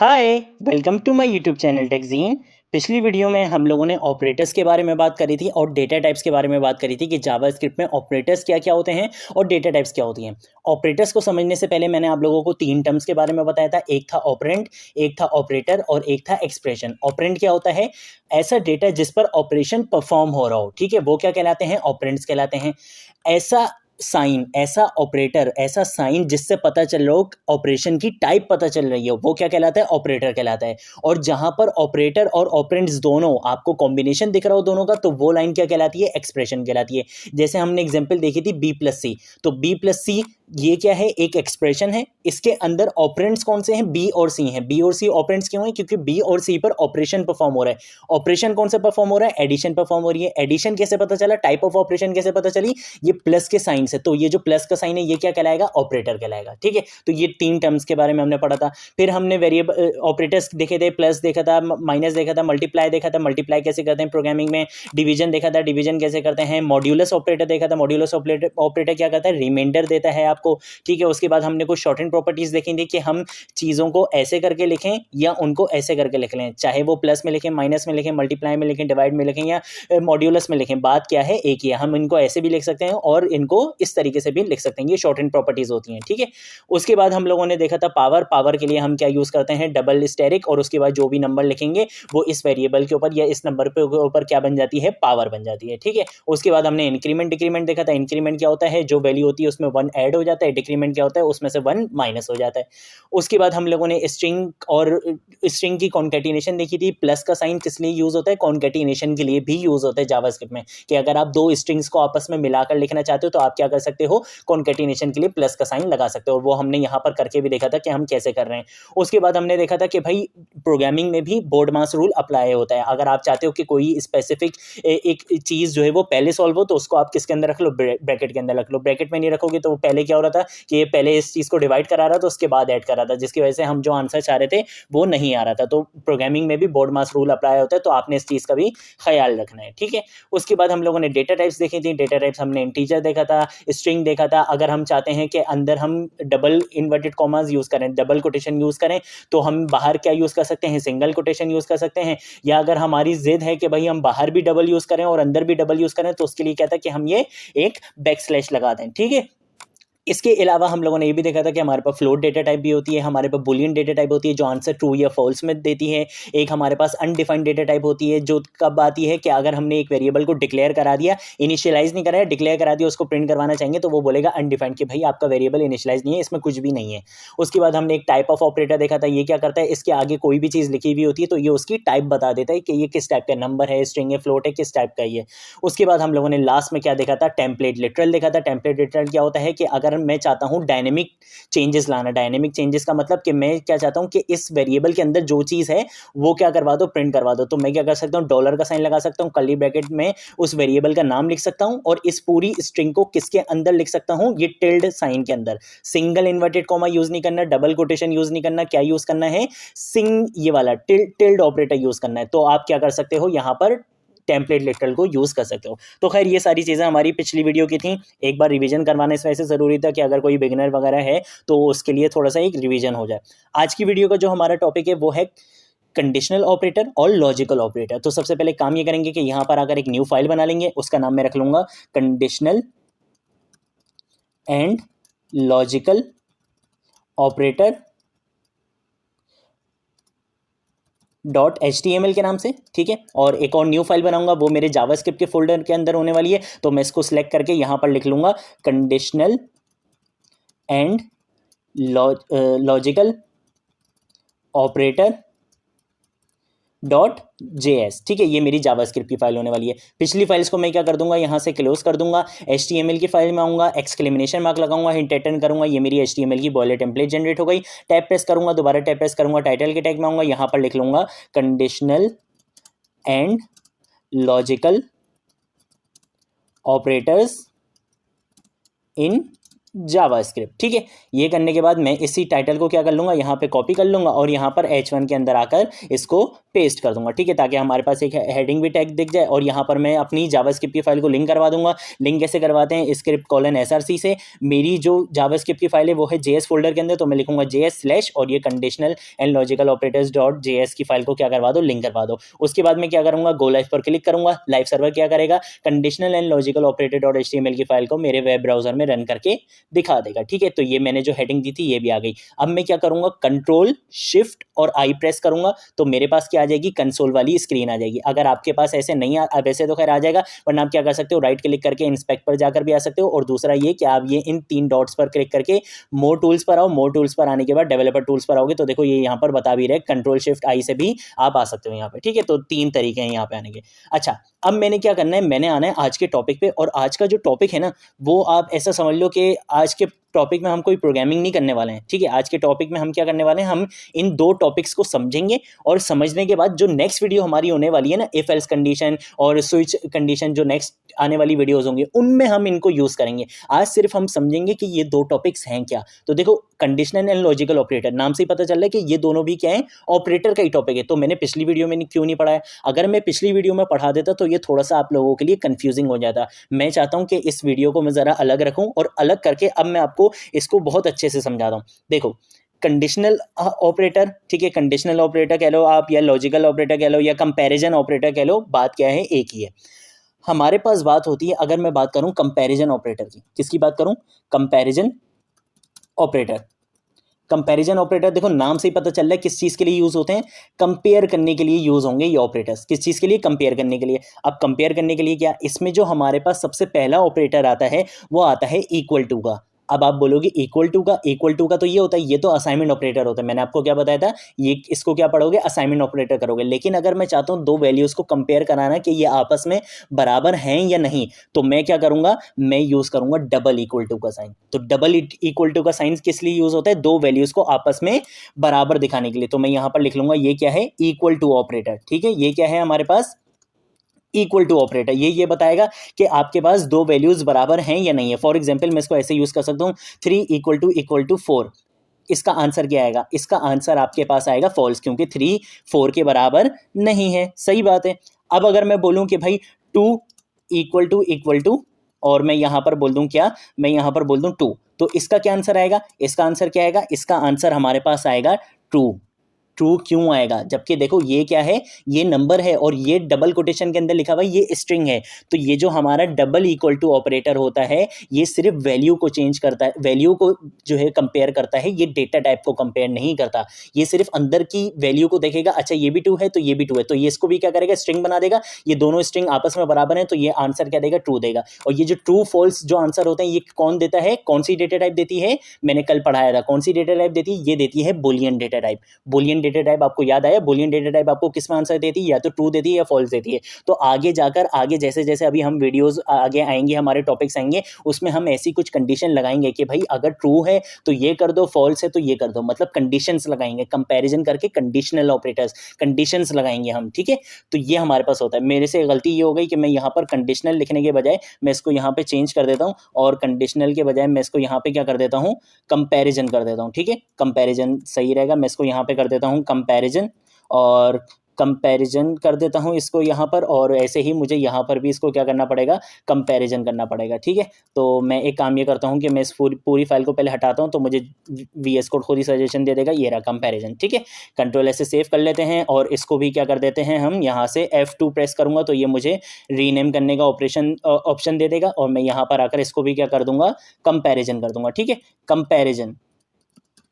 Hi, welcome to my YouTube channel TechGene. पिछली video में हम लोगों ने ऑपरेटर्स के बारे में बात करी थी और डेटा टाइप्स के बारे में बात करी थी कि जावास्क्रिप्ट में ऑपरेटर्स क्या क्या होते हैं और डेटा टाइप्स क्या होती हैं। ऑपरेटर्स को समझने से पहले मैंने आप लोगों को 3 टर्म्स के बारे में बताया था। एक था ऑपरेंड, एक था ऑपरेटर और एक था एक्सप्रेशन। ऑपरेंड क्या होता है? ऐसा डेटा जिस पर ऑपरेशन परफॉर्म हो रहा हो, ठीक है, वो क्या कहलाते हैं? ऑपरेंड्स कहलाते हैं। ऐसा साइन, ऐसा ऑपरेटर, ऐसा साइन जिससे पता चल रहा हो, ऑपरेशन की टाइप पता चल रही हो, वो क्या कहलाता है? ऑपरेटर कहलाता है। और जहां पर ऑपरेटर और ऑपरेंड्स दोनों आपको कॉम्बिनेशन दिख रहा हो दोनों का, तो वो लाइन क्या कहलाती है? एक्सप्रेशन कहलाती है। जैसे हमने एग्जांपल देखी थी बी प्लस सी, तो बी प्लस सी ये क्या है? एक एक्सप्रेशन है। इसके अंदर ऑपरेंड्स कौन से हैं? बी और सी हैं। बी और सी ऑपरेंड्स क्यों हैं? क्योंकि बी और सी पर ऑपरेशन परफॉर्म हो रहा है। ऑपरेशन कौन सा परफॉर्म हो रहा है? एडिशन परफॉर्म हो रही है। एडिशन कैसे पता चला? टाइप ऑफ ऑपरेशन कैसे पता चली? ये प्लस के साइन से। तो ये जो प्लस का साइन है ये क्या कहलाएगा? ऑपरेटर कहलाएगा। ठीक है, तो ये 3 टर्म्स के बारे में हमने पढ़ा था। फिर हमने वेरिएबल ऑपरेटर्स देखे थे, प्लस देखा था, माइनस देखा था, मल्टीप्लाई देखा था, मल्टीप्लाई कैसे करते हैं प्रोग्रामिंग में, डिवीजन देखा था, डिवीजन कैसे करते हैं, मॉड्यूलस ऑपरेटर देखा था। मॉड्यूलस ऑपरेटर क्या करता है? रिमाइंडर देता है आपको। ठीक है, उसके बाद हमने कुछ शॉर्ट एंड प्रॉपर्टीज देखी थी कि हम चीज़ों को ऐसे करके लिखें या उनको ऐसे करके लिख लें, चाहे वो प्लस में लिखें, माइनस में लिखें, मल्टीप्लाई में लिखें, डिवाइड में लिखें या मॉड्यूलस में लिखें। बात क्या है? एक ही है। हम इनको ऐसे भी लिख सकते हैं और इनको इस तरीके से भी लिख सकते हैं। ये शॉर्ट एंड प्रॉपर्टीज होती हैं। ठीक है, उसके बाद हम लोगों ने देखा था पावर। पावर के लिए हम क्या यूज़ करते हैं? Double asterisk. और उसके बाद जो भी नंबर लिखेंगे वो इस वेरिएबल के ऊपर या इस नंबर के ऊपर क्या बन जाती है? पावर बन जाती है। ठीक है, उसके बाद हमने इंक्रीमेंट डिक्रीमेंट देखा था। इंक्रीमेंट क्या होता है? जो वैल्यू होती है उसमें 1 ऐड हो जाता है। डिक्रीमेंट क्या होता है? उसमें से 1 माइनस हो जाता है। उसके बाद हम लोगों ने स्ट्रिंग और स्ट्रिंग की कॉन्केटिनेशन देखी थी। प्लस का साइन किस लिए यूज होता है? कॉन्केटिनेशन के लिए भी यूज होता है जावास्क्रिप्ट में, कि अगर आप दो स्ट्रिंग्स को आपस में मिलाकर लिखना चाहते हो तो आप क्या कर सकते हो? कॉन्केटिनेशन के लिए प्लस का साइन लगा सकते हो। और वो हमने यहाँ पर करके भी देखा था कि हम कैसे कर रहे हैं। उसके बाद हमने देखा था कि भाई प्रोग्रामिंग में भी बोर्ड मास रूल अप्लाई होता है। अगर आप चाहते हो कि कोई स्पेसिफिक एक चीज़ जो है वो पहले सॉल्व हो, तो उसको आप किसके अंदर रख लो? ब्रैकेट के अंदर रख लो। ब्रैकेट में नहीं रखोगे तो पहले क्या हो रहा था कि ये पहले इस चीज़ को डिवाइड करा रहा था, उसके बाद ऐड कर रहा था, जिसकी वजह से हम जो आंसर चाह रहे थे वो नहीं आ रहा था। तो प्रोग्रामिंग में भी बोर्ड मास रूल अप्लाई होता है, तो आपने इस चीज़ का भी ख्याल रखना है। ठीक है, उसके बाद हम लोगों ने डेटा टाइप्स देखी थी। डेटा टाइप्स हमने इंटीजर देखा था, स्ट्रिंग देखा था। अगर हम चाहते हैं कि अंदर हम डबल इन्वर्टेड कॉमास यूज़ करें, डबल कोटेशन यूज़ करें, तो हम बाहर क्या यूज़ कर सकते हैं? सिंगल कोटेशन यूज़ कर सकते हैं। या अगर हमारी जिद है कि भाई हम बाहर भी डबल यूज़ करें और अंदर भी डबल यूज़ करें, तो उसके लिए क्या था कि हम ये एक बैक स्लैश लगा दें। ठीक है, इसके अलावा हम लोगों ने ये भी देखा था कि हमारे पास फ्लोट डेटा टाइप भी होती है, हमारे पास बुलियन डेटा टाइप होती है जो आंसर ट्रू या फॉल्स में देती है। एक हमारे पास अनडिफाइंड डेटा टाइप होती है जो कब आती है कि अगर हमने एक वेरिएबल को डिक्लेयर करा दिया, इनिशियलाइज नहीं कराया, डिक्लेयर करा दिया, उसको प्रिंट करवाना चाहेंगे तो वो बोलेगा अनडिफाइंड, कि भाई आपका वेरिएबल इनिशियलाइज नहीं है, इसमें कुछ भी नहीं है। उसके बाद हमने एक टाइप ऑफ ऑपरेटर देखा था। ये क्या करता है? इसके आगे कोई भी चीज़ लिखी हुई होती है तो ये उसकी टाइप बता देता है कि ये किस टाइप का नंबर है, स्ट्रिंग है, फ्लोट है, किस टाइप का ये। उसके बाद हम लोगों ने लास्ट में क्या देखा था? टेम्पलेट लिटरल देखा था। टेम्पलेट लिटरल क्या होता है कि अगर मैं चाहता हूँ डायनेमिक चेंजेस लाना। डायनेमिक चेंजेस का मतलब कि मैं क्या चाहता हूं कि इस वेरिएबल के अंदर जो चीज़ है वो क्या करवा दो? प्रिंट करवा दो। तो मैं क्या कर सकता हूं? डॉलर का साइन लगा सकता हूं, कर्ली ब्रैकेट में उस वेरिएबल का नाम लिख सकता हूं और इस पूरी स्ट्रिंग को किसके अंदर लिख सकता हूं? ये टिल्ड साइन के अंदर। सिंगल इन्वर्टेड कॉमा यूज नहीं करना, डबल कोटेशन यूज नहीं करना। क्या यूज करना है? ये वाला टिल्ड ऑपरेटर यूज करना है। तो आप क्या कर सकते हो यहां पर? टेम्पलेट लिटरल को यूज़ कर सकते हो। तो खैर ये सारी चीज़ें हमारी पिछली वीडियो की थी। एक बार रिवीजन करवाना इस वजह से ज़रूरी था कि अगर कोई बिगिनर वगैरह है तो उसके लिए थोड़ा सा एक रिवीजन हो जाए। आज की वीडियो का जो हमारा टॉपिक है वो है कंडीशनल ऑपरेटर और लॉजिकल ऑपरेटर। तो सबसे पहले काम ये करेंगे कि यहाँ पर अगर एक न्यू फाइल बना लेंगे, उसका नाम मैं रख लूँगा conditional and logical operator .html के नाम से। ठीक है, और एक और न्यू फाइल बनाऊंगा, वो मेरे जावास्क्रिप्ट के फोल्डर के अंदर होने वाली है। तो मैं इसको सिलेक्ट करके यहाँ पर लिख लूँगा conditional and logical operator .js। ठीक है, ये मेरी जावास्क्रिप्ट की फाइल होने वाली है। पिछली फाइल्स को मैं क्या कर दूंगा? यहाँ से क्लोज कर दूंगा। HTML की फाइल में आऊँगा, एक्सक्लेमेशन मार्क लगाऊंगा, हिंट एटर्न करूँगा, ये मेरी HTML की बॉयलर टेम्पलेट जनरेट हो गई। टैब प्रेस करूँगा, दोबारा टैब प्रेस करूँगा, टाइटल के टैग में आऊँगा, यहाँ पर लिख लूँगा conditional and logical operators in JavaScript. ठीक है, ये करने के बाद मैं इसी टाइटल को क्या कर लूँगा, यहाँ पे कॉपी कर लूँगा और यहाँ पर H1 के अंदर आकर इसको पेस्ट कर दूंगा। ठीक है, ताकि हमारे पास एक हेडिंग भी टैग दिख जाए और यहाँ पर मैं अपनी जावास्क्रिप्ट की फाइल को लिंक करवा दूंगा। लिंक कैसे करवाते हैं, script:/src से मेरी जो जावास्क्रिप्ट की फाइल है वो है JS फोल्डर के अंदर, तो मैं लिखूंगा JS/ और ये conditional and logical operators dot JS की फाइल को क्या करवा दो, लिंक करवा दो। उसके बाद मैं क्या करूंगा, गो लाइव पर क्लिक करूंगा। लाइव सर्वर क्या करेगा, conditional and logical operator dot HTML की फाइल को मेरे वेब ब्राउजर में रन करके दिखा देगा। ठीक है, तो ये मैंने जो हेडिंग दी थी ये भी आ गई। अब मैं क्या करूंगा, कंट्रोल शिफ्ट और आई प्रेस करूंगा तो मेरे पास क्या आ जाएगी, कंसोल वाली स्क्रीन आ जाएगी। अगर आपके पास ऐसे नहीं वैसे तो खैर आ जाएगा, वरना आप क्या कर सकते हो, राइट क्लिक करके इंस्पेक्ट पर जाकर भी आ सकते हो। और दूसरा ये कि आप ये इन 3 डॉट्स पर क्लिक करके मोर टूल्स पर आओ। मोर टूल्स पर आने के बाद डेवलपर टूल्स पर आओगे तो देखो ये यहाँ पर बता भी रहे, कंट्रोल शिफ्ट आई से भी आप आ सकते हो यहाँ पे। ठीक है, तो 3 तरीके हैं यहाँ पे आने के। अच्छा, अब मैंने क्या करना है, मैंने आना है आज के टॉपिक पे। और आज का जो टॉपिक है ना, वो आप ऐसा समझ लो कि आज के टॉपिक में हम कोई प्रोग्रामिंग नहीं करने वाले हैं। ठीक है, आज के टॉपिक में हम क्या करने वाले हैं, हम इन 2 टॉपिक्स को समझेंगे और समझने के बाद जो नेक्स्ट वीडियो हमारी होने वाली है ना, इफ एल्स कंडीशन और स्विच कंडीशन, जो नेक्स्ट आने वाली वीडियोस होंगी उनमें हम इनको यूज करेंगे। आज सिर्फ हम समझेंगे कि ये 2 टॉपिक्स हैं क्या। तो देखो, कंडीशनल एंड लॉजिकल ऑपरेटर, नाम से ही पता चल रहा है कि ये दोनों भी क्या है, ऑपरेटर का ही टॉपिक है। तो मैंने पिछली वीडियो में क्यों नहीं पढ़ाया, अगर मैं पिछली वीडियो में पढ़ा देता तो ये थोड़ा सा आप लोगों के लिए कंफ्यूजिंग हो जाता। मैं चाहता हूं कि इस वीडियो को मैं जरा अलग रखूं और अलग करके अब मैं आपको इसको बहुत अच्छे से समझाता हूं। देखो, कंडीशनल ऑपरेटर, ठीक है, कंडीशनल ऑपरेटर कह लो आप, या लॉजिकल ऑपरेटर कह लो, या कंपैरिजन ऑपरेटर कह लो, बात क्या है, एक ही है। हमारे पास बात होती है, अगर मैं बात करूं कंपैरिजन ऑपरेटर की, किसकी बात करूं, कंपैरिजन ऑपरेटर। कंपैरिजन ऑपरेटर देखो नाम से ही पता चल रहा है किस चीज के लिए यूज होते हैं, कंपेयर करने के लिए यूज होंगे ये ऑपरेटर्स। किस चीज के लिए, कंपेयर करने के लिए। अब कंपेयर करने के लिए क्या, इसमें जो हमारे पास सबसे पहला ऑपरेटर आता है वो आता है इक्वल टू का। अब आप बोलोगे इक्वल टू का, इक्वल टू का तो ये होता है, ये तो असाइनमेंट ऑपरेटर होता है। मैंने आपको क्या बताया था, ये इसको क्या पढ़ोगे, असाइनमेंट ऑपरेटर करोगे। लेकिन अगर मैं चाहता हूं 2 वैल्यूज को कंपेयर कराना कि ये आपस में बराबर हैं या नहीं, तो मैं क्या करूंगा, मैं यूज करूंगा डबल इक्वल टू का साइन। तो डबल इक्वल टू का साइन किस लिए यूज होता है, 2 वैल्यूज को आपस में बराबर दिखाने के लिए। तो मैं यहां पर लिख लूंगा, ये क्या है, इक्वल टू ऑपरेटर। ठीक है, ये क्या है हमारे पास, इक्वल टू ऑपरेटर। ये बताएगा कि आपके पास 2 वैल्यूज बराबर हैं या नहीं है। फॉर एग्जांपल मैं इसको ऐसे यूज कर सकता हूं, 3 इक्वल टू 4। इसका आंसर क्या आएगा, इसका आंसर आपके पास आएगा फॉल्स, क्योंकि 3 4 के बराबर नहीं है। सही बात है। अब अगर मैं बोलूं कि भाई 2 इक्वल टू और मैं यहां पर बोल दूं क्या, मैं यहां पर बोल दूं 2, तो इसका क्या आंसर आएगा, इसका आंसर क्या आएगा, इसका आंसर हमारे पास आएगा ट्रू। ट्रू क्यों आएगा, जबकि देखो ये क्या है, ये नंबर है और ये डबल कोटेशन के अंदर लिखा हुआ है, ये स्ट्रिंग है। तो ये जो हमारा डबल इक्वल टू ऑपरेटर होता है, ये सिर्फ वैल्यू को चेंज करता है, वैल्यू को जो है कंपेयर करता है, ये डेटा टाइप को कंपेयर नहीं करता। ये सिर्फ अंदर की वैल्यू को देखेगा, अच्छा ये भी 2 है तो ये भी 2 है, तो ये इसको भी क्या करेगा, स्ट्रिंग बना देगा। ये दोनों स्ट्रिंग आपस में बराबर है तो ये आंसर क्या देगा, ट्रू देगा। और ये जो ट्रू फॉल्स जो आंसर होते हैं, ये कौन देता है, कौन सी डेटा टाइप देती है, मैंने कल पढ़ाया था, कौन सी डेटा टाइप देती है, ये देती है Boolean data type. Boolean data type आपको याद आया, बुलियन डेटा टाइप आपको किस में आंसर देती है, या तो ट्रू देती है या फॉल्स देती है। तो आगे जाकर, आगे जैसे जैसे अभी हम वीडियोस आगे आएंगे, हमारे टॉपिक्स आएंगे, उसमें हम ऐसी कुछ कंडीशन लगाएंगे कि भाई अगर ट्रू है तो ये कर दो, फॉल्स है तो ये कर दो, मतलब कंडीशंस लगाएंगे, कंपैरिजन करके कंडीशनल ऑपरेटर्स, कंडीशंस लगाएंगे हम। ठीक है, तो ये हमारे पास होता है। मेरे से गलती ये हो गई कि मैं यहाँ पर कंडीशनल लिखने के बजाय मैं इसको यहाँ पे चेंज कर देता हूँ, और कंडीशनल के बजाय मैं इसको यहाँ पे क्या कर देता हूँ, कंपैरिजन कर देता हूँ। ठीक है, कंपैरिजन सही रहेगा, मैं इसको यहाँ पे कर देता हूँ कंपैरिजन, और कंपैरिजन कर देता हूं इसको यहाँ पर, और ऐसे ही मुझे यहाँ पर भी इसको क्या करना पड़ेगा, कंपैरिजन करना पड़ेगा। ठीक है, तो मैं एक काम ये करता हूं कि मैं इस पूरी फाइल को पहले हटाता हूं, तो मुझे VS कोड खुद ही सजेशन दे देगा, ये रहा कंपैरिजन। ठीक है, कंट्रोल ऐसे सेव कर लेते हैं, और इसको भी क्या कर देते हैं हम, यहाँ से F2 प्रेस करूंगा तो ये मुझे रीनेम करने का ऑप्शन दे देगा, और मैं यहाँ पर आकर इसको भी क्या कर दूंगा, कंपैरिजन कर दूंगा। ठीक है,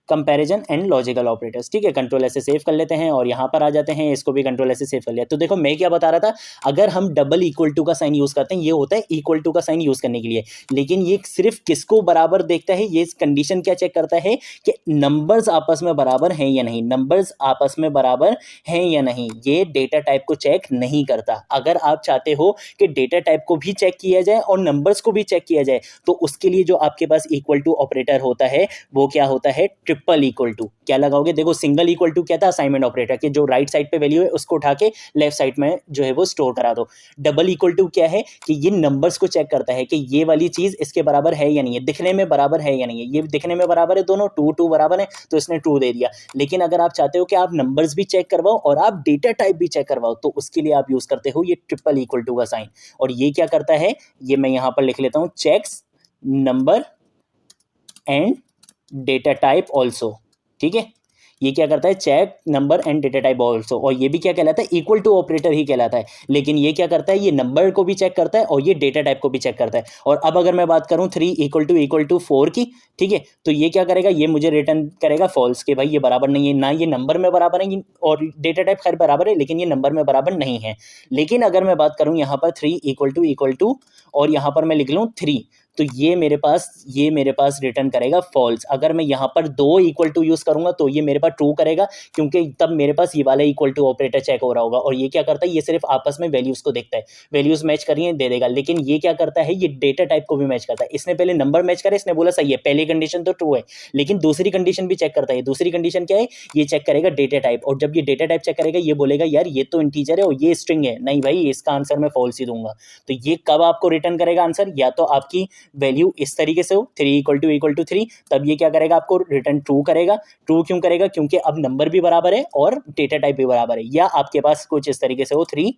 कंपैरिजन एंड लॉजिकल ऑपरेटर्स। ठीक है, कंट्रोल ऐसे सेव कर लेते हैं और यहाँ पर आ जाते हैं, इसको भी कंट्रोल ऐसे सेव कर लिया। तो देखो मैं क्या बता रहा था, अगर हम डबल इक्वल टू का साइन यूज करते हैं, ये होता है इक्वल टू का साइन यूज करने के लिए, लेकिन ये सिर्फ किसको बराबर देखता है, ये कंडीशन क्या चेक करता है कि नंबर्स आपस में बराबर हैं या नहीं, नंबर्स आपस में बराबर हैं या नहीं, ये डेटा टाइप को चेक नहीं करता। अगर आप चाहते हो कि डेटा टाइप को भी चेक किया जाए और नंबर्स को भी चेक किया जाए, तो उसके लिए जो आपके पास इक्वल टू ऑपरेटर होता है वो क्या होता है, ट्रिपल ट्रिपल इक्वल टू क्या लगाओगे, देखो सिंगल इक्वल टू क्या था, असाइनमेंट ऑपरेटर कि जो राइट साइड पे वैल्यू है उसको उठा के लेफ्ट साइड में जो है वो स्टोर करा दो। डबल इक्वल टू क्या है कि ये नंबर्स को चेक करता है कि ये वाली चीज इसके बराबर है या नहीं है, दिखने में बराबर है या नहीं है, ये दिखने में बराबर है दोनों, टू टू बराबर है तो इसने ट्रू दे दिया। लेकिन अगर आप चाहते हो कि आप नंबर्स भी चेक करवाओ और आप डेटा टाइप भी चेक करवाओ तो उसके लिए आप यूज करते हो ये ट्रिपल इक्वल टू का साइन। और ये क्या करता है, ये मैं यहां पर लिख लेता हूं, checks number and data type also. ठीक है, ये क्या करता है, check number and data type also. और ये भी क्या कहलाता है, इक्वल टू ऑपरेटर ही कहलाता है। लेकिन ये क्या करता है, ये नंबर को भी चेक करता है और ये डेटा टाइप को भी चेक करता है। और अब अगर मैं बात करूं 3 इक्वल टू 4 की, ठीक है, तो ये क्या करेगा, ये मुझे रिटर्न करेगा फॉल्स कि भाई ये बराबर नहीं है, ना ये नंबर में बराबर है और डेटा टाइप खैर बराबर है लेकिन ये नंबर में बराबर नहीं है। लेकिन अगर मैं बात करूं यहाँ पर 3 इक्वल टू और यहाँ पर मैं लिख लूँ 3, तो ये मेरे पास रिटर्न करेगा फॉल्स। अगर मैं यहाँ पर 2 इक्वल टू यूज करूंगा तो ये मेरे पास ट्रू करेगा क्योंकि तब मेरे पास ये वाला इक्वल टू ऑपरेटर चेक हो रहा होगा। और ये क्या करता है, ये सिर्फ आपस में वैल्यूज को देखता है, वैल्यूज मैच करिए दे देगा। लेकिन ये क्या करता है, ये डेटा टाइप को भी मैच करता है। इसने पहले नंबर मैच करे, इसने बोला सही है, पहली कंडीशन तो ट्रू है, लेकिन दूसरी कंडीशन भी चेक करता है। दूसरी कंडीशन क्या है, ये चेक करेगा डेटा टाइप। और जब ये डेटा टाइप चेक करेगा ये बोलेगा यार ये तो इंटीजर है और ये स्ट्रिंग है, नहीं भाई इसका आंसर मैं फॉल्स ही दूंगा। तो ये कब आपको रिटर्न करेगा आंसर, या तो आपकी वैल्यू इस तरीके से हो 3 इक्वल टू 3, तब ये क्या करेगा, आपको रिटर्न ट्रू करेगा। ट्रू क्यों करेगा, क्योंकि अब नंबर भी बराबर है और डेटा टाइप भी बराबर है। या आपके पास कुछ इस तरीके से हो 3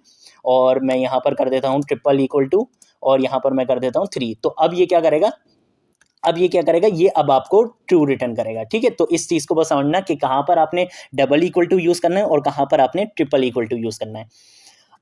और मैं यहाँ पर कर देता हूँ ट्रिपल इक्वल टू और यहाँ पर मैं कर देता हूँ 3, तो अब ये क्या करेगा, ये अब आपको ट्रू रिटर्न करेगा। ठीक है, तो इस चीज को बस समझना कि कहाँ पर आपने डबल इक्वल टू यूज करना है और कहाँ पर आपने ट्रिपल इक्वल टू यूज करना है।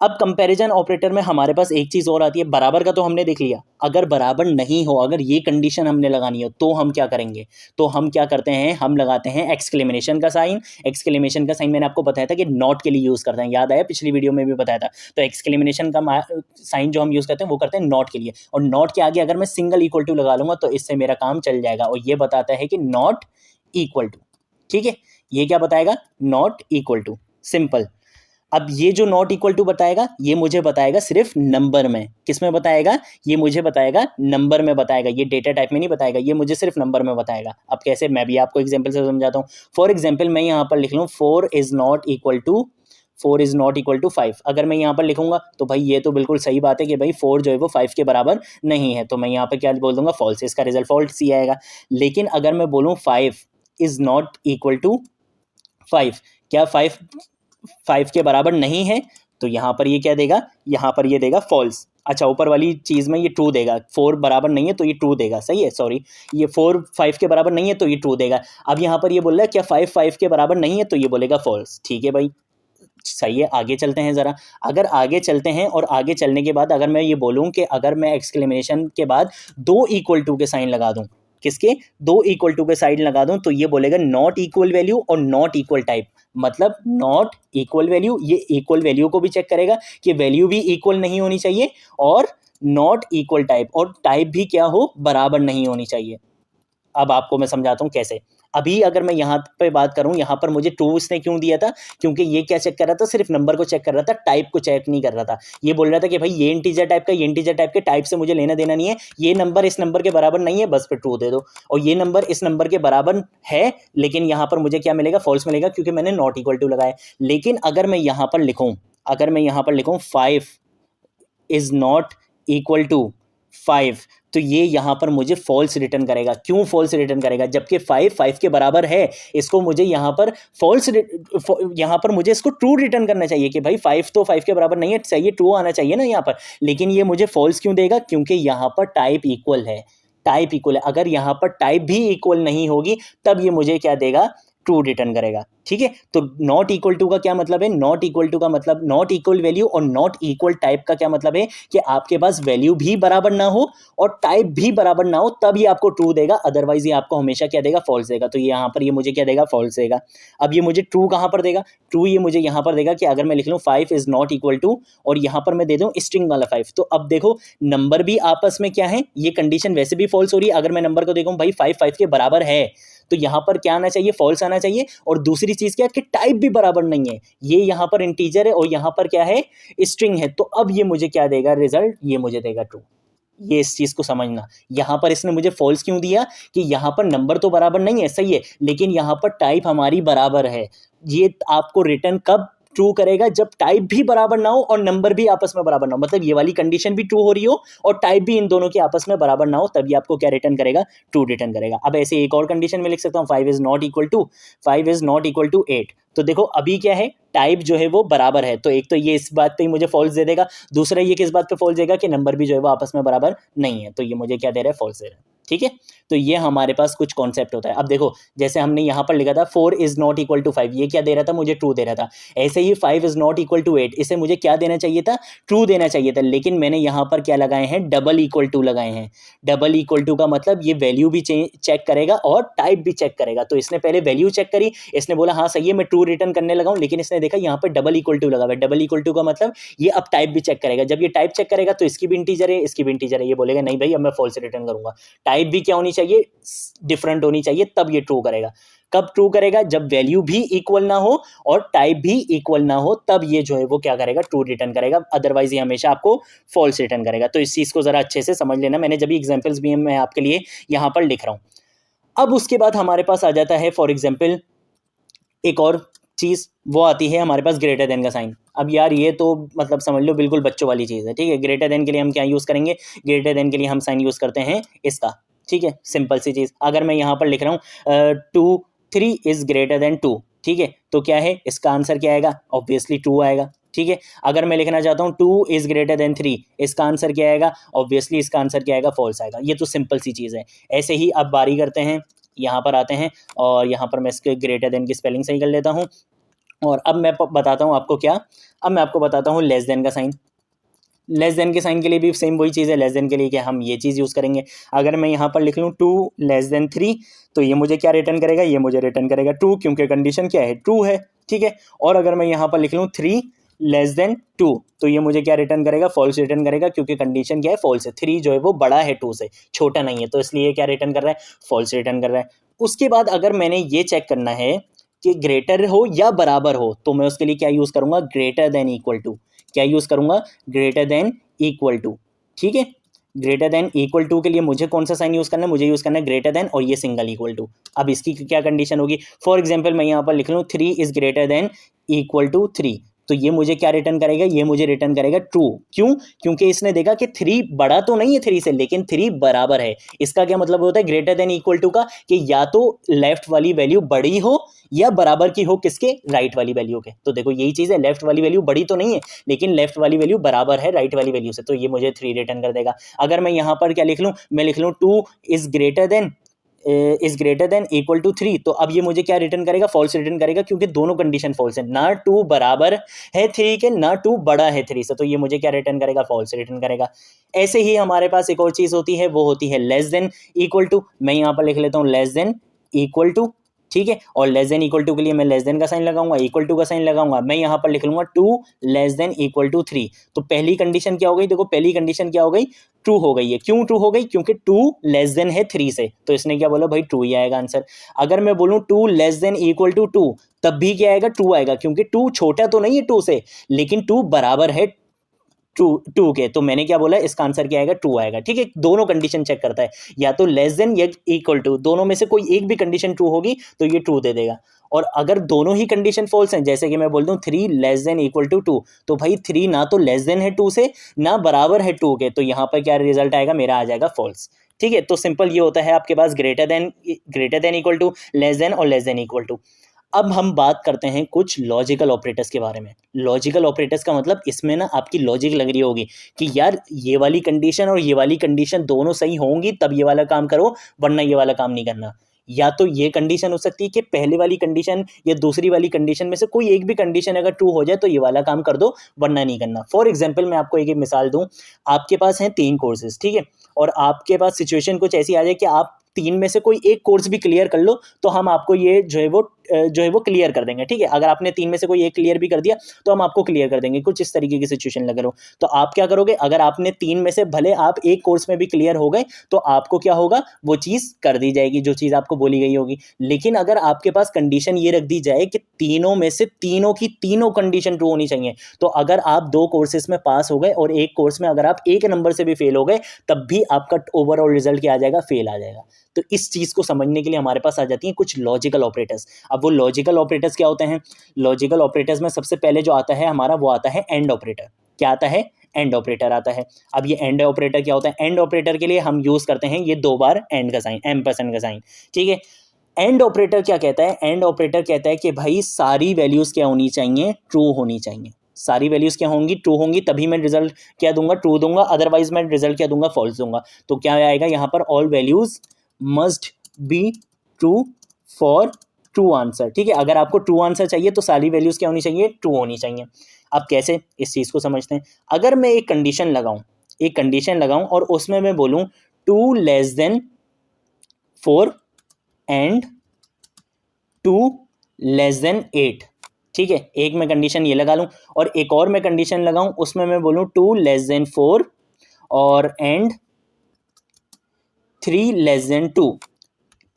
अब कंपैरिजन ऑपरेटर में हमारे पास एक चीज और आती है, बराबर का तो हमने देख लिया, अगर बराबर नहीं हो, अगर ये कंडीशन हमने लगानी हो तो हम क्या करेंगे, तो हम क्या करते हैं, हम लगाते हैं एक्सक्लेमेशन का साइन। एक्सक्लेमेशन का साइन मैंने आपको बताया था कि नॉट के लिए यूज करते हैं, याद आया, पिछली वीडियो में भी बताया था। तो एक्सक्लेमेशन का साइन जो हम यूज करते हैं वो करते हैं नॉट के लिए। और नॉट के आगे अगर मैं सिंगल इक्वल टू लगा लूंगा तो इससे मेरा काम चल जाएगा। और ये बताता है कि नॉट इक्वल टू, ठीक है, ये क्या बताएगा, नॉट इक्वल टू, सिंपल। अब ये जो नॉट इक्वल टू बताएगा ये मुझे बताएगा सिर्फ नंबर में, किस में बताएगा, ये मुझे बताएगा नंबर में बताएगा, ये डेटा टाइप में नहीं बताएगा, ये मुझे सिर्फ नंबर में बताएगा। अब कैसे, मैं भी आपको एग्जांपल से समझाता हूँ। फॉर एग्जांपल मैं यहाँ पर लिख लूँ 4 इज नॉट इक्वल टू 5। अगर मैं यहाँ पर लिखूंगा तो भाई ये तो बिल्कुल सही बात है कि भाई 4 जो है वो 5 के बराबर नहीं है, तो मैं यहाँ पर क्या बोल दूंगा, फॉल्स, इसका रिजल्ट फॉल्स ही आएगा। लेकिन अगर मैं बोलूँ 5 इज नॉट इक्वल टू 5, क्या 5 के बराबर नहीं है, तो यहाँ पर ये क्या देगा, यहाँ पर ये देगा फॉल्स। अच्छा, ऊपर वाली चीज में ये ट्रू देगा, 4 बराबर नहीं है तो ये ट्रू देगा, सही है, सॉरी, ये 4 5 के बराबर नहीं है तो ये ट्रू देगा। अब यहाँ पर ये बोल रहा है क्या 5 5 के बराबर नहीं है, तो ये बोलेगा फॉल्स। ठीक है भाई, सही है, आगे चलते हैं ज़रा। अगर आगे चलते हैं और आगे चलने के बाद अगर मैं ये बोलूँ कि अगर मैं एक्सक्लेमेशन के बाद 2 इक्वल टू के साइन लगा दूँ, किसके, 2 इक्वल टू के साइन लगा दूँ, तो ये बोलेगा नॉट इक्वल वैल्यू और नॉट इक्वल टाइप। मतलब नॉट इक्वल वैल्यू, ये इक्वल वैल्यू को भी चेक करेगा कि वैल्यू भी इक्वल नहीं होनी चाहिए, और नॉट इक्वल टाइप, और टाइप भी क्या हो, बराबर नहीं होनी चाहिए। अब आपको मैं समझाता हूँ कैसे। अभी अगर मैं यहाँ पे बात करूँ, यहाँ पर मुझे ट्रू इसने क्यों दिया था, क्योंकि ये क्या चेक कर रहा था, सिर्फ नंबर को चेक कर रहा था, टाइप को चेक नहीं कर रहा था। ये बोल रहा था कि भाई ये इंटीजर टाइप का, ये इंटीजर टाइप के टाइप से मुझे लेना देना नहीं है, ये नंबर इस नंबर के बराबर नहीं है, बस पे ट्रू दे दो। और ये नंबर इस नंबर के बराबर है, लेकिन यहाँ पर मुझे क्या मिलेगा, फॉल्स मिलेगा, क्योंकि मैंने नॉट इक्वल टू लगाया। लेकिन अगर मैं यहाँ पर लिखूँ 5 इज नॉट इक्वल टू 5, तो ये यहाँ पर मुझे फॉल्स रिटर्न करेगा। क्यों फॉल्स रिटर्न करेगा, जबकि 5 के बराबर है, इसको मुझे यहाँ पर मुझे इसको ट्रू रिटर्न करना चाहिए कि भाई 5 तो 5 के बराबर नहीं है, चाहिए ट्रू आना चाहिए ना यहाँ पर। लेकिन ये मुझे फॉल्स क्यों देगा, क्योंकि यहाँ पर टाइप इक्वल है, अगर यहाँ पर टाइप भी इक्वल नहीं होगी तब ये मुझे क्या देगा, ट्रू रिटर्न करेगा। ठीक है, तो नॉट इक्वल टू का क्या मतलब है, नॉट इक्वल टू का मतलब नॉट इक्वल वैल्यू और नॉट इक्वल टाइप का क्या मतलब है कि आपके पास वैल्यू भी बराबर ना हो और टाइप भी बराबर ना हो, तब ये आपको ट्रू देगा, अदरवाइज ये आपको हमेशा क्या देगा, फॉल्स देगा। तो यहाँ पर ये मुझे क्या देगा, फॉल्स देगा। अब ये मुझे ट्रू कहाँ पर देगा, ट्रू ये मुझे यहाँ पर देगा कि अगर मैं लिख लूँ 5 इज नॉट इक्वल टू और यहाँ पर मैं दे दूँ स्ट्रिंग वाला 5, तो अब देखो नंबर भी आपस में क्या है, ये कंडीशन वैसे भी फॉल्स हो रही है। अगर मैं नंबर को देखूँ भाई 5 के बराबर है, तो यहाँ पर क्या आना चाहिए, फॉल्स आना चाहिए। और दूसरी चीज क्या है कि टाइप भी बराबर नहीं है, ये यहाँ पर इंटीजर है और यहाँ पर क्या है, स्ट्रिंग है, तो अब ये मुझे क्या देगा रिजल्ट, ये मुझे देगा ट्रू। ये इस चीज़ को समझना, यहाँ पर इसने मुझे फॉल्स क्यों दिया कि यहाँ पर नंबर तो बराबर नहीं है, सही है, लेकिन यहाँ पर टाइप हमारी बराबर है। ये आपको रिटर्न कब ट्रू करेगा, जब टाइप भी बराबर ना हो और नंबर भी आपस में बराबर ना हो, मतलब ये वाली कंडीशन भी ट्रू हो रही हो और टाइप भी इन दोनों के आपस में बराबर ना हो, तभी आपको क्या रिटर्न करेगा, ट्रू रिटर्न करेगा। अब ऐसे एक और कंडीशन में लिख सकता हूँ 5 इज नॉट इक्वल टू 8। तो देखो अभी क्या है, टाइप जो है वो बराबर है, तो एक तो ये इस बात पे ही मुझे फॉल्स दे देगा, दूसरा ये किस बात पे फॉल्स देगा कि नंबर भी जो है वो आपस में बराबर नहीं है, तो ये मुझे क्या दे रहा है, फॉल्स दे रहा है। ठीक है, तो ये हमारे पास कुछ कॉन्सेप्ट होता है। अब देखो जैसे हमने यहाँ पर लिखा था 4 इज नॉट इक्वल टू 5, ये क्या दे रहा था, मुझे ट्रू दे रहा था। ऐसे ही 5 इज नॉट इक्वल टू 8, इसे मुझे क्या देना चाहिए था, ट्रू देना चाहिए था, लेकिन मैंने यहाँ पर क्या लगाए हैं, डबल इक्वल टू लगाए हैं। डबल इक्वल टू का मतलब ये वैल्यू भी चेक करेगा और टाइप भी चेक करेगा। तो इसने पहले वैल्यू चेक करी, इसने बोला हाँ सही है मैं ट्रू रिटर्न करने लगा हूँ, लेकिन इसने देखा यहाँ पर डबल इक्वल टू लगा हुआ है। डबल इक्वल टू का मतलब ये अब टाइप भी चेक करेगा, जब ये टाइप चेक करेगा तो इसकी भी इंटीजर है, इसकी भी इंटीजर है, ये बोलेगा नहीं भाई अब मैं फॉल्स रिटर्न करूंगा। टाइप भी क्या होनी चाहिए, डिफरेंट होनी चाहिए, तब ये ट्रू करेगा। कब ट्रू करेगा, जब वैल्यू भी इक्वल ना हो और टाइप भी इक्वल ना हो, तब ये जो है वो क्या करेगा, ट्रू रिटर्न करेगा, अदरवाइज ये हमेशा आपको फॉल्स रिटर्न करेगा। तो इस चीज को जरा अच्छे से समझ लेना, मैंने जब एग्जांपल्स भी मैं आपके लिए यहां पर लिख रहा हूं। अब उसके बाद हमारे पास आ जाता है फॉर एग्जाम्पल एक और चीज, वो आती है हमारे पास ग्रेटर देन का साइन। अब यार ये तो मतलब समझ लो बिल्कुल बच्चों वाली चीज है, ठीक है। ग्रेटर देन के लिए हम क्या यूज करेंगे, ग्रेटर देन के लिए हम साइन यूज करते हैं इसका, ठीक है, सिंपल सी चीज। अगर मैं यहाँ पर लिख रहा हूँ 3 इज ग्रेटर देन 2, ठीक है, तो क्या है इसका आंसर क्या आएगा, ऑब्वियसली 2 आएगा, ठीक है। अगर मैं लिखना चाहता हूँ 2 इज ग्रेटर देन 3, इसका आंसर क्या आएगा, ऑब्वियसली इसका आंसर क्या आएगा, फॉल्स आएगा। ये तो सिंपल सी चीज़ है। ऐसे ही अब बारी करते हैं, यहाँ पर आते हैं और यहाँ पर मैं इसके ग्रेटर देन की स्पेलिंग सही कर लेता हूँ। और अब मैं बताता हूँ आपको क्या, अब मैं आपको बताता हूँ लेस देन का साइन। लेस देन के साइन के लिए भी सेम वही चीज़ है, लेस देन के लिए क्या हम ये चीज़ यूज़ करेंगे। अगर मैं यहाँ पर लिख लूँ 2 लेस देन 3, तो ये मुझे क्या रिटर्न करेगा, ये मुझे रिटर्न करेगा 2, क्योंकि कंडीशन क्या है, ट्रू है, ठीक है। और अगर मैं यहाँ पर लिख लूँ 3 लेस देन 2, तो ये मुझे क्या रिटर्न करेगा, फॉल्स रिटर्न करेगा, क्योंकि कंडीशन क्या है, फॉल्स है। 3 जो है वो बड़ा है 2 से, छोटा नहीं है, तो इसलिए क्या रिटर्न कर रहा है, फॉल्स रिटर्न कर रहा है। उसके बाद अगर मैंने ये चेक करना है कि ग्रेटर हो या बराबर हो, तो मैं उसके लिए क्या यूज़ करूँगा, ग्रेटर देन इक्वल टू। क्या यूज़ करूँगा, ग्रेटर देन इक्वल टू, ठीक है। ग्रेटर देन इक्वल टू के लिए मुझे कौन सा साइन यूज़ करना है, मुझे यूज़ करना है ग्रेटर देन और ये सिंगल इक्वल टू। अब इसकी क्या कंडीशन होगी, फॉर एग्जाम्पल मैं यहाँ पर लिख लूँ 3 is greater than equal to 3, तो ये मुझे क्या रिटर्न करेगा, ये मुझे रिटर्न करेगा ट्रू। क्यों, क्योंकि इसने देखा कि 3 बड़ा तो नहीं है 3 से, लेकिन 3 बराबर है। इसका क्या मतलब होता है ग्रेटर देन इक्वल टू का, कि या तो लेफ्ट वाली वैल्यू बड़ी हो या बराबर की हो, किसके, राइट वाली वैल्यू के। तो देखो यही चीज़ है, लेफ्ट वाली वैल्यू बड़ी तो नहीं है, लेकिन लेफ्ट वाली वैल्यू बराबर है राइट वाली वैल्यू से, तो ये मुझे 3 रिटर्न कर देगा। अगर मैं यहाँ पर क्या लिख लूँ, मैं लिख लूँ 2 is greater than equal to 3, तो अब ये मुझे क्या रिटर्न करेगा, फॉल्स रिटर्न करेगा, क्योंकि दोनों कंडीशन फॉल्स है, ना 2 बराबर है 3 के, ना 2 बड़ा है 3 से, तो ये मुझे क्या रिटर्न करेगा, फॉल्स रिटर्न करेगा। ऐसे ही हमारे पास एक और चीज़ होती है, वो होती है लेस देन इक्वल टू। मैं यहाँ पर लिख लेता हूँ लेस देन इक्वल टू, ठीक है। और लेस देन इक्वल टू के लिए मैं लेस देन का साइन लगाऊंगा, इक्वल टू का साइन लगाऊंगा। मैं यहाँ पर लिख लूंगा 2 लेस देन इक्वल टू 3, तो पहली कंडीशन क्या हो गई, देखो पहली कंडीशन क्या हो गई, ट्रू हो गई है। क्यों ट्रू हो गई, क्योंकि 2 लेस देन है 3 से, तो इसने क्या बोला भाई, ट्रू ही आएगा आंसर। अगर मैं बोलूँ 2 लेस देन इक्वल टू 2, तब भी क्या आएगा, ट्रू आएगा, क्योंकि 2 छोटा तो नहीं है 2 से, लेकिन 2 बराबर है टू के, तो मैंने क्या बोला, इसका आंसर क्या आएगा, ट्रू आएगा, ठीक है। दोनों कंडीशन चेक करता है, या तो लेस देन या इक्वल टू, दोनों में से कोई एक भी कंडीशन ट्रू होगी तो ये ट्रू दे देगा। और अगर दोनों ही कंडीशन फॉल्स हैं, जैसे कि मैं बोल दूं 3 लेस देन इक्वल टू 2, तो भाई 3 ना तो लेस देन है 2 से, ना बराबर है 2 के, तो यहाँ पर क्या रिजल्ट आएगा, मेरा आ जाएगा फॉल्स, ठीक है। तो सिंपल ये होता है आपके पास greater than equal to, less than और लेस देन इक्वल टू। अब हम बात करते हैं कुछ लॉजिकल ऑपरेटर्स के बारे में। लॉजिकल ऑपरेटर्स का मतलब, इसमें ना आपकी लॉजिक लग रही होगी कि यार ये वाली कंडीशन और ये वाली कंडीशन दोनों सही होंगी तब ये वाला काम करो, वरना ये वाला काम नहीं करना। या तो ये कंडीशन हो सकती है कि पहले वाली कंडीशन या दूसरी वाली कंडीशन में से कोई एक भी कंडीशन अगर ट्रू हो जाए तो ये वाला काम कर दो, वरना नहीं करना। फॉर एग्जाम्पल मैं आपको एक मिसाल दूं, आपके पास हैं 3 कोर्सेज, ठीक है, और आपके पास सिचुएशन कुछ ऐसी आ जाए कि आप 3 में से कोई एक कोर्स भी क्लियर कर लो, तो हम आपको ये जो है वो जो है वो क्लियर कर देंगे, ठीक है। अगर आपने 3 में से कोई एक क्लियर भी कर दिया तो हम आपको क्लियर कर देंगे, कुछ इस तरीके की सिचुएशन लग रहा हो। तो आप क्या करोगे, अगर आपने 3 में से भले आप एक कोर्स में भी क्लियर हो गए तो आपको क्या होगा, वो चीज़ कर दी जाएगी जो चीज़ आपको बोली गई होगी। लेकिन अगर आपके पास कंडीशन ये रख दी जाए कि तीनों में से तीनों की तीनों कंडीशन ट्रू होनी चाहिए, तो अगर आप 2 कोर्सेज में पास हो गए और एक कोर्स में अगर आप एक नंबर से भी फेल हो गए, तब भी आपका ओवरऑल रिजल्ट क्या आ जाएगा, फेल आ जाएगा। तो इस चीज़ को समझने के लिए हमारे पास आ जाती हैं कुछ लॉजिकल ऑपरेटर्स। अब वो लॉजिकल ऑपरेटर्स क्या होते हैं, लॉजिकल ऑपरेटर्स में सबसे पहले जो आता है हमारा, वो आता है एंड ऑपरेटर। क्या आता है, एंड ऑपरेटर आता है। अब ये एंड ऑपरेटर क्या होता है, एंड ऑपरेटर के लिए हम यूज़ करते हैं ये 2 बार एंड का साइन, एम्परसेंड का साइन, ठीक है। एंड ऑपरेटर क्या कहता है, एंड ऑपरेटर कहता है कि भाई सारी वैल्यूज़ क्या होनी चाहिए, ट्रू होनी चाहिए। सारी वैल्यूज़ क्या होंगी, ट्रू होंगी, तभी मैं रिजल्ट क्या दूंगा, ट्रू दूंगा, अदरवाइज मैं रिजल्ट क्या दूंगा, फॉल्स दूंगा। तो क्या आएगा यहाँ पर, all values must be true for true answer, ठीक है। अगर आपको ट्रू आंसर चाहिए तो सारी वैल्यूज़ क्या होनी चाहिए, ट्रू होनी चाहिए। अब कैसे, इस चीज़ को समझते हैं। अगर मैं एक कंडीशन लगाऊं और उसमें मैं बोलूं 2 less than 4 and 2 less than 8, ठीक है। एक मैं कंडीशन ये लगा लूं और एक और मैं कंडीशन लगाऊं, उसमें मैं बोलूं 2 लेस देन 4 और एंड 3 लेस देन 2।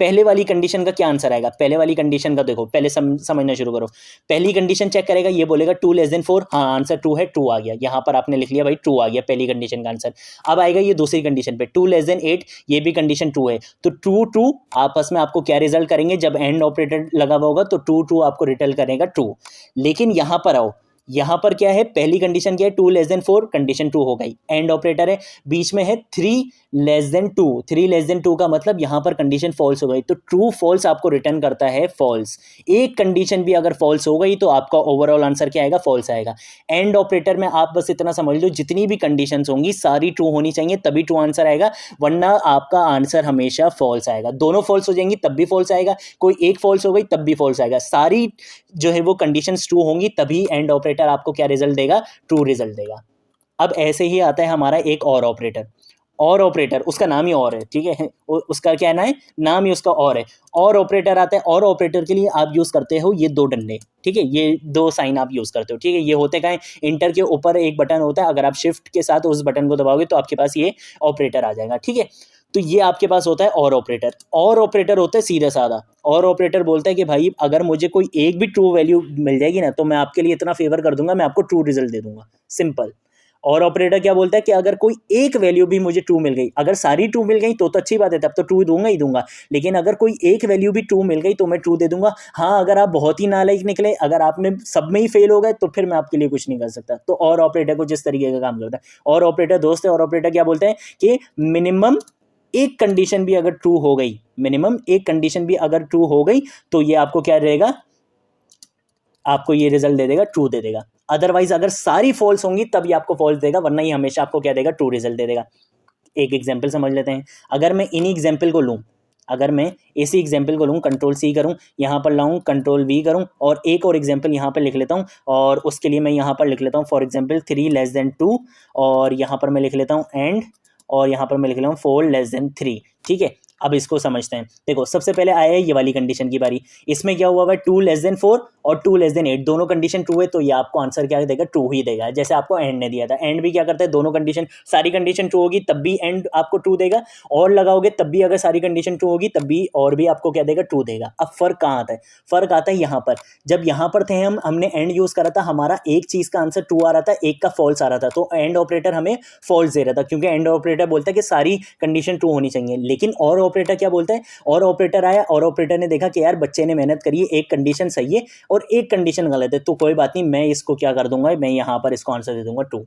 पहले वाली कंडीशन का क्या आंसर आएगा, पहले वाली कंडीशन का देखो, पहले समझना शुरू करो। पहली कंडीशन चेक करेगा, ये बोलेगा 2 लेस देन 4, हाँ आंसर ट्रू है, ट्रू आ गया, यहाँ पर आपने लिख लिया भाई ट्रू आ गया पहली कंडीशन का आंसर। अब आएगा ये दूसरी कंडीशन पे 2 लेस देन 8, ये भी कंडीशन ट्रू है, तो ट्रू ट्रू आपस में आपको क्या रिजल्ट करेंगे, जब एंड ऑपरेटर लगा हुआ होगा तो ट्रू ट्रू आपको रिटर्न करेगा ट्रू। लेकिन यहाँ पर आओ, यहाँ पर क्या है, पहली कंडीशन क्या है, 2 लेस देन 4, कंडीशन 2 हो गई, एंड ऑपरेटर है, बीच में है 3 लेस देन 2, 3 लेस देन 2 का मतलब यहाँ पर कंडीशन फॉल्स हो गई, तो ट्रू फॉल्स आपको रिटर्न करता है फॉल्स। एक कंडीशन भी अगर फॉल्स हो गई तो आपका ओवरऑल आंसर क्या आएगा, फॉल्स आएगा। एंड ऑपरेटर में आप बस इतना समझ लो, जितनी भी कंडीशंस होंगी सारी ट्रू होनी चाहिए तभी ट्रू आंसर आएगा, वरना आपका आंसर हमेशा फॉल्स आएगा। दोनों फॉल्स हो जाएंगी तब भी फॉल्स आएगा, कोई एक फॉल्स हो गई तब भी फॉल्स आएगा, सारी जो है वो कंडीशंस ट्रू होंगी तभी एंड ऑपरेटर आपको क्या रिजल्ट देगा, ट्रू रिजल्ट देगा। अब ऐसे ही आता है हमारा एक और ऑपरेटर, और ऑपरेटर उसका नाम ही और है, ठीक है, उसका क्या है, नाम ही उसका और है। और ऑपरेटर आता है, और ऑपरेटर के लिए आप यूज़ करते हो ये 2 डंडे, ठीक है, ये 2 साइन आप यूज़ करते हो, ठीक है। ये होते क्या है, इंटर के ऊपर एक बटन होता है, अगर आप शिफ्ट के साथ उस बटन को दबाओगे तो आपके पास ये ऑपरेटर आ जाएगा, ठीक है। तो ये आपके पास होता है और ऑपरेटर। और ऑपरेटर होता है सीधा साधा, और ऑपरेटर बोलता है कि भाई अगर मुझे कोई एक भी ट्रू वैल्यू मिल जाएगी ना तो मैं आपके लिए इतना फेवर कर दूंगा, मैं आपको ट्रू रिजल्ट दे दूंगा, सिंपल। और ऑपरेटर क्या बोलता है कि अगर कोई एक वैल्यू भी मुझे ट्रू मिल गई, अगर सारी ट्रू मिल गई तो अच्छी बात है, तब तो ट्रू दूंगा ही दूंगा, लेकिन अगर कोई एक वैल्यू भी ट्रू मिल गई तो मैं ट्रू दे दूंगा। हाँ, अगर आप बहुत ही नालायक निकले, अगर आप में सब में ही फेल हो गए तो फिर मैं आपके लिए कुछ नहीं कर सकता। तो और ऑपरेटर को जिस तरीके का काम करता है, और ऑपरेटर दोस्त है, और ऑपरेटर क्या बोलते हैं कि मिनिमम एक कंडीशन भी अगर ट्रू हो गई, मिनिमम एक कंडीशन भी अगर ट्रू हो गई तो ये आपको क्या रहेगा, आपको ये रिजल्ट दे देगा, ट्रू दे देगा। अदरवाइज अगर सारी फॉल्स होंगी तब ये आपको फॉल्स देगा, वरना ये हमेशा आपको क्या देगा, ट्रू रिजल्ट दे देगा। एक एग्जाम्पल समझ लेते हैं। अगर मैं इन्हीं एग्जाम्पल को लूँ, अगर मैं इसी एग्जाम्पल को लूँ, कंट्रोल सी करूँ, यहाँ पर लाऊँ कंट्रोल वी करूँ, और एक और एग्जाम्पल यहाँ पर लिख लेता हूँ, और उसके लिए मैं यहाँ पर लिख लेता हूँ फॉर एग्जाम्पल 3 लेस देन 2, और यहाँ पर मैं लिख लेता हूँ एंड, और यहाँ पर मैं लिख रहा हूँ 4 लेस देन 3, ठीक है। अब इसको समझते हैं। देखो सबसे पहले आया है ये वाली कंडीशन की बारी, इसमें क्या हुआ है, 2 लेस देन 4 और 2 लेस देन 8 दोनों कंडीशन ट्रू है, तो ये आपको आंसर क्या देगा, ट्रू ही देगा, जैसे आपको एंड ने दिया था। एंड भी क्या करता है, दोनों कंडीशन, सारी कंडीशन ट्रू होगी तब भी एंड आपको ट्रू देगा, और लगाओगे तब भी अगर सारी कंडीशन ट्रू होगी तब भी और भी आपको क्या देगा, ट्रू देगा। अब फर्क कहाँ आता है, फर्क आता है यहाँ पर, जब यहाँ पर थे हमने एंड यूज करा था, हमारा एक चीज का आंसर ट्रू आ रहा था, एक का फॉल्स आ रहा था, तो एंड ऑपरेटर हमें फॉल्स दे रहा था, क्योंकि एंड ऑपरेटर बोलता है कि सारी कंडीशन ट्रू होनी चाहिए। लेकिन और ऑपरेटर क्या बोलता है, और ऑपरेटर आया, और ऑपरेटर ने देखा कि यार बच्चे ने मेहनत करी है, एक कंडीशन सही है और एक कंडीशन गलत है, तो कोई बात नहीं, मैं इसको क्या कर दूंगा, मैं यहाँ पर इसको आंसर दे दूंगा ट्रू।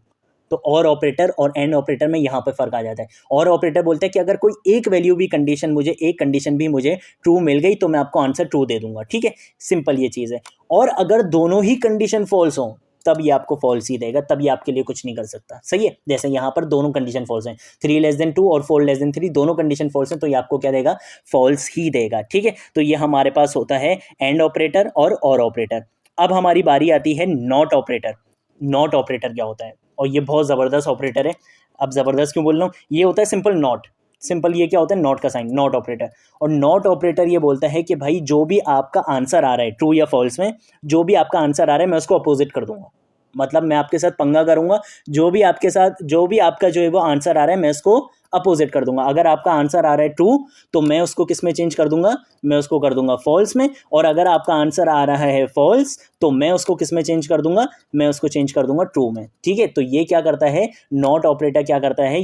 तो और ऑपरेटर और एंड ऑपरेटर में यहाँ पर फर्क आ जाता है। और ऑपरेटर बोलता है कि अगर कोई एक वैल्यू भी कंडीशन मुझे, एक कंडीशन भी मुझे ट्रू मिल गई तो मैं आपको आंसर ट्रू दे दूंगा, ठीक है, सिंपल ये चीज़ है। और अगर दोनों ही कंडीशन फॉल्स हो तब ये आपको फॉल्स ही देगा, तब ये आपके लिए कुछ नहीं कर सकता, सही है। जैसे यहाँ पर दोनों कंडीशन फॉल्स हैं, 3 लेस देन 2 और 4 लेस देन 3 दोनों कंडीशन फॉल्स हैं, तो ये आपको क्या देगा, फॉल्स ही देगा, ठीक है। तो ये हमारे पास होता है एंड ऑपरेटर और ऑपरेटर। अब हमारी बारी आती है नॉट ऑपरेटर। नॉट ऑपरेटर क्या होता है, और ये बहुत ज़बरदस्त ऑपरेटर है। अब ज़बरदस्त क्यों बोल रहा हूँ, ये होता है सिंपल नॉट। सिंपल ये क्या होता है, नॉट का साइन, नॉट ऑपरेटर। और नॉट ऑपरेटर ये बोलता है कि भाई जो भी आपका आंसर आ रहा है ट्रू या फॉल्स में, जो भी आपका आंसर आ रहा है मैं उसको अपोजिट कर दूंगा। मतलब मैं आपके साथ पंगा करूंगा, जो भी आपके साथ जो भी आपका जो है वो आंसर आ रहा है मैं उसको अपोजिट कर दूंगा। अगर आपका आंसर आ रहा है ट्रू तो मैं उसको किस में चेंज कर दूंगा, मैं उसको कर दूंगा फॉल्स में। और अगर आपका आंसर आ रहा है फॉल्स तो मैं उसको किस में चेंज कर दूंगा, मैं उसको चेंज कर दूंगा ट्रू में। ठीक है, तो ये क्या करता है, नॉट ऑपरेटर क्या करता है,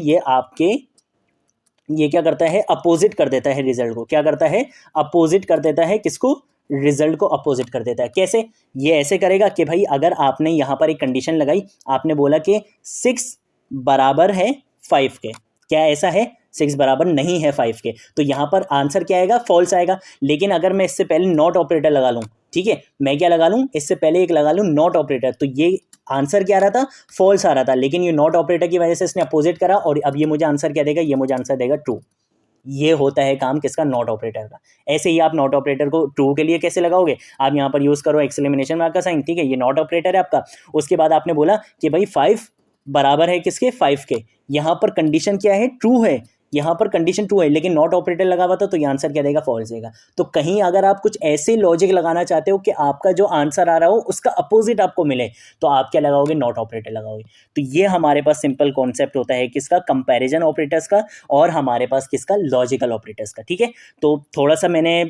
ये क्या करता है, अपोजिट कर देता है रिजल्ट को। क्या करता है, अपोजिट कर देता है किसको, रिजल्ट को अपोजिट कर देता है। कैसे, ये ऐसे करेगा कि भाई अगर आपने यहां पर एक कंडीशन लगाई, आपने बोला कि 6 बराबर है 5 के, क्या ऐसा है, 6 बराबर नहीं है 5 के, तो यहां पर आंसर क्या आएगा, फॉल्स आएगा। लेकिन अगर मैं इससे पहले नॉट ऑपरेटर लगा लूं, ठीक है, मैं क्या लगा लूं, इससे पहले एक लगा लूं नॉट ऑपरेटर, तो ये आंसर क्या आ रहा था, फॉल्स आ रहा था। लेकिन ये नॉट ऑपरेटर की वजह से इसने अपोजिट करा और अब ये मुझे आंसर क्या देगा, ये मुझे आंसर देगा ट्रू। ये होता है काम किसका, नॉट ऑपरेटर का। ऐसे ही आप नॉट ऑपरेटर को ट्रू के लिए कैसे लगाओगे, आप यहाँ पर यूज करो एक्सक्लेमेशन मार्क का साइन। ठीक है, ये नॉट ऑपरेटर है आपका। उसके बाद आपने बोला कि भाई 5 बराबर है किसके, 5 के। यहाँ पर कंडीशन क्या है, ट्रू है, यहाँ पर कंडीशन ट्रू है, लेकिन नॉट ऑपरेटर लगा हुआ था तो ये आंसर क्या देगा, फॉल्स देगा। तो कहीं अगर आप कुछ ऐसे लॉजिक लगाना चाहते हो कि आपका जो आंसर आ रहा हो उसका अपोजिट आपको मिले, तो आप क्या लगाओगे, नॉट ऑपरेटर लगाओगे। तो ये हमारे पास सिंपल कॉन्सेप्ट होता है किसका, कंपैरिजन ऑपरेटर्स का, और हमारे पास किसका, लॉजिकल ऑपरेटर्स का। ठीक है, तो थोड़ा सा मैंने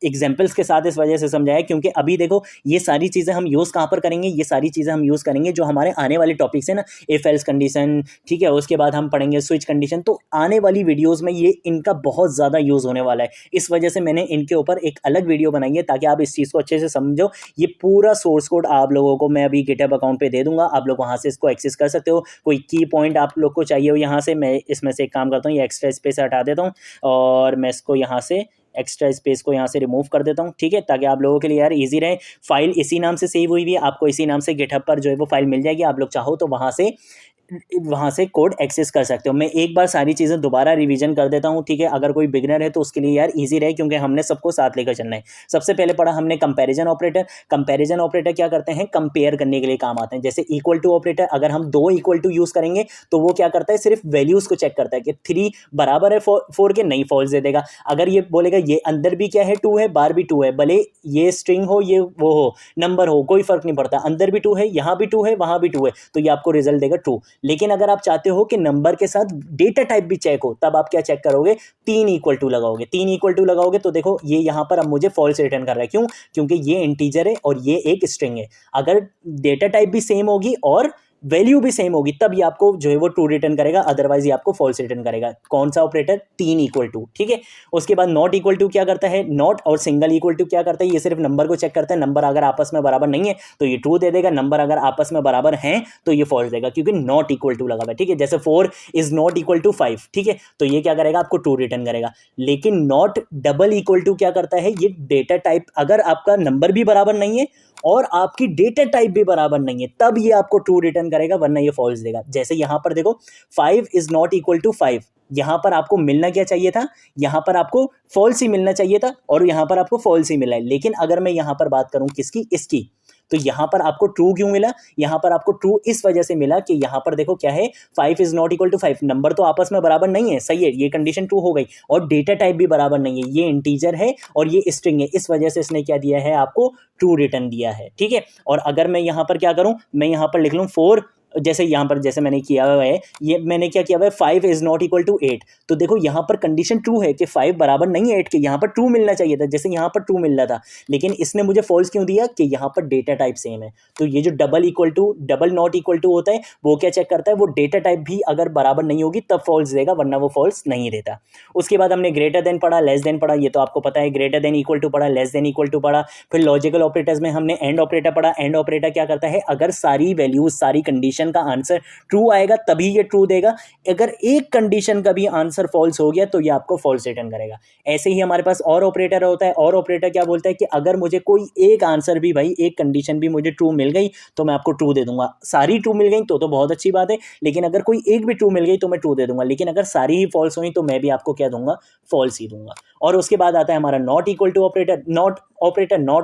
एग्जाम्पल्स के साथ इस वजह से समझाया क्योंकि अभी देखो ये सारी चीज़ें हम यूज़ कहाँ पर करेंगे, ये सारी चीज़ें हम यूज़ करेंगे जो हमारे आने वाले टॉपिक्स है ना, इफ एल्स कंडीशन, ठीक है, उसके बाद हम पढ़ेंगे स्विच कंडीशन। तो आने वाली वीडियोस में ये इनका बहुत ज़्यादा यूज़ होने वाला है, इस वजह से मैंने इनके ऊपर एक अलग वीडियो बनाई है ताकि आप इस चीज़ को अच्छे से समझो। ये पूरा सोर्स कोड आप लोगों को मैं अभी गिटहब अकाउंट पे दे दूंगा, आप लोग वहाँ से इसको एक्सेस कर सकते हो। कोई की पॉइंट आप लोग को चाहिए हो यहाँ से, मैं इसमें से एक काम करता हूँ, ये एक्स्ट्रा स्पेस हटा देता हूँ और मैं इसको यहाँ से एक्स्ट्रा स्पेस को यहाँ से रिमूव कर देता हूँ। ठीक है, ताकि आप लोगों के लिए यार इजी रहे। फाइल इसी नाम से सेव हुई भी है, आपको इसी नाम से गिटहब पर जो है वो फाइल मिल जाएगी, आप लोग चाहो तो वहाँ से कोड एक्सेस कर सकते हो। मैं एक बार सारी चीज़ें दोबारा रिवीजन कर देता हूँ, ठीक है, अगर कोई बिगनर है तो उसके लिए यार इजी रहे क्योंकि हमने सबको साथ लेकर चलना है। सबसे पहले पढ़ा हमने कंपैरिजन ऑपरेटर। कंपैरिजन ऑपरेटर क्या करते हैं, कंपेयर करने के लिए काम आते हैं। जैसे इक्वल टू ऑपरेटर, अगर हम 2 इक्वल टू यूज़ करेंगे तो वो क्या करता है, सिर्फ वैल्यूज़ को चेक करता है कि 3 बराबर है 4 के, नहीं फॉल्स दे देगा। अगर ये बोलेगा ये अंदर भी क्या है, 2 है, बाहर भी 2 है, भले ये स्ट्रिंग हो, ये वो हो, नंबर हो, कोई फर्क नहीं पड़ता, अंदर भी 2 है, यहाँ भी 2 है, वहाँ भी 2 है, तो ये आपको रिजल्ट देगा ट्रू। लेकिन अगर आप चाहते हो कि नंबर के साथ डेटा टाइप भी चेक हो, तब आप क्या चेक करोगे, 3 इक्वल टू लगाओगे। 3 इक्वल टू लगाओगे तो देखो ये यहां पर अब मुझे फॉल्स रिटर्न कर रहा है, क्यों, क्योंकि ये इंटीजर है और ये एक स्ट्रिंग है। अगर डेटा टाइप भी सेम होगी और वैल्यू भी सेम होगी तब ये आपको जो है वो ट्रू रिटर्न करेगा, अदरवाइज ये आपको फॉल्स रिटर्न करेगा। कौन सा ऑपरेटर, 3 इक्वल टू। ठीक है, उसके बाद नॉट इक्वल टू क्या करता है, नॉट और सिंगल इक्वल टू क्या करता है, ये सिर्फ नंबर को चेक करता है। नंबर अगर आपस में बराबर नहीं है तो ये ट्रू दे देगा, नंबर अगर आपस में बराबर हैं तो ये फॉल्स देगा, क्योंकि नॉट इक्वल टू लगा हुआ है। ठीक है, जैसे 4 इज नॉट इक्वल टू 5, ठीक है, तो ये क्या करेगा, आपको ट्रू रिटर्न करेगा। लेकिन नॉट डबल इक्वल टू क्या करता है, ये डेटा टाइप, अगर आपका नंबर भी बराबर नहीं है और आपकी डेटा टाइप भी बराबर नहीं है तब ये आपको ट्रू रिटर्न करेगा, वरना ये फॉल्स देगा। जैसे यहां पर देखो 5 इज नॉट इक्वल टू 5, यहां पर आपको मिलना क्या चाहिए था, यहां पर आपको फॉल्स ही मिलना चाहिए था और यहां पर आपको फॉल्स ही मिला है। लेकिन अगर मैं यहां पर बात करूं किसकी, इसकी, तो यहां पर आपको ट्रू क्यों मिला, यहां पर आपको ट्रू इस वजह से मिला कि यहां पर देखो क्या है, 5 is not equal to 5, number तो आपस में बराबर नहीं है, सही है, ये कंडीशन ट्रू हो गई, और डेटा टाइप भी बराबर नहीं है, ये इंटीजर है और ये स्ट्रिंग है, इस वजह से इसने क्या दिया है, आपको ट्रू रिटर्न दिया है। ठीक है, और अगर मैं यहां पर क्या करूं, मैं यहां पर लिख लूं 4, जैसे यहाँ पर जैसे मैंने किया हुआ है, ये मैंने क्या किया हुआ है, 5 इज नॉट इक्वल टू 8, तो देखो यहाँ पर कंडीशन ट्रू है कि 5 बराबर नहीं है 8 के, यहाँ पर ट्रू मिलना चाहिए था, जैसे यहाँ पर ट्रू मिल रहा था, लेकिन इसने मुझे फॉल्स क्यों दिया, कि यहाँ पर डेटा टाइप सेम है। तो ये जो double equal to, double not equal to होता है, वो क्या चेक करता है, वो डेटा टाइप भी अगर बराबर नहीं होगी तब फॉल्स देगा, वरना वो फॉल्स नहीं देता। उसके बाद हमने ग्रेटर देन पढ़ा, लेस देन पढ़ा, ये तो आपको पता है, ग्रेटर देन इक्वल टू पढ़ा, लेस देन इक्वल टू पढ़ा। फिर लॉजिकल ऑपरेटर्स में हमने एंड ऑपरेटर पढ़ा। एंड ऑपरेटर क्या करता है, अगर सारी वैल्यूज, सारी कंडीशन का आंसर ट्रू आएगा तभी ये ट्रू देगा, अगर एक कंडीशन का भी आंसर फॉल्स हो गया तो ये आपको फॉल्स रिटर्न करेगा। ऐसे ही हमारे पास और ऑपरेटर होता है। और ऑपरेटर क्या बोलता है कि अगर मुझे कोई एक आंसर भी, भाई एक कंडीशन भी मुझे ट्रू मिल गई तो मैं आपको ट्रू दे दूंगा। सारी ट्रू मिल गई तो बहुत अच्छी बात है, लेकिन अगर कोई एक भी ट्रू मिल गई तो मैं ट्रू दे दूंगा, लेकिन अगर सारी ही फॉल्स हुई तो मैं भी आपको क्या दूंगा, फॉल्स ही दूंगा। और उसके बाद आता है हमारा not equal to operator. Not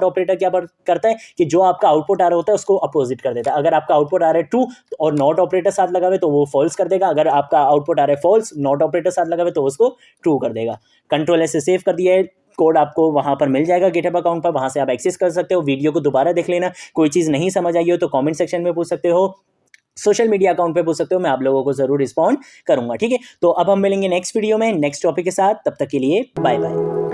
operator क्या करता है कि जो आपका आउटपुट आ रहा होता है उसको अपोजिट कर देता है। अगर आपका आउटपुट आ रहा है ट्रू और नॉट ऑपरेटर साथ लगा हुआ तो वो फॉल्स कर देगा। अगर आपका आउटपुट आ रहा है फॉल्स, नॉट ऑपरेटर साथ लगा हुआ तो उसको ट्रू कर देगा। कंट्रोल ऐसे सेव कर दिया है, कोड आपको वहां पर मिल जाएगा गिटहब अकाउंट पर, वहां से आप एक्सेस कर सकते हो। वीडियो को दोबारा देख लेना, कोई चीज़ नहीं समझ आई हो तो कमेंट सेक्शन में पूछ सकते हो, सोशल मीडिया अकाउंट पे पूछ सकते हो, मैं आप लोगों को जरूर रिस्पॉन्ड करूंगा। ठीक है, तो अब हम मिलेंगे नेक्स्ट वीडियो में नेक्स्ट टॉपिक के साथ, तब तक के लिए बाय बाय।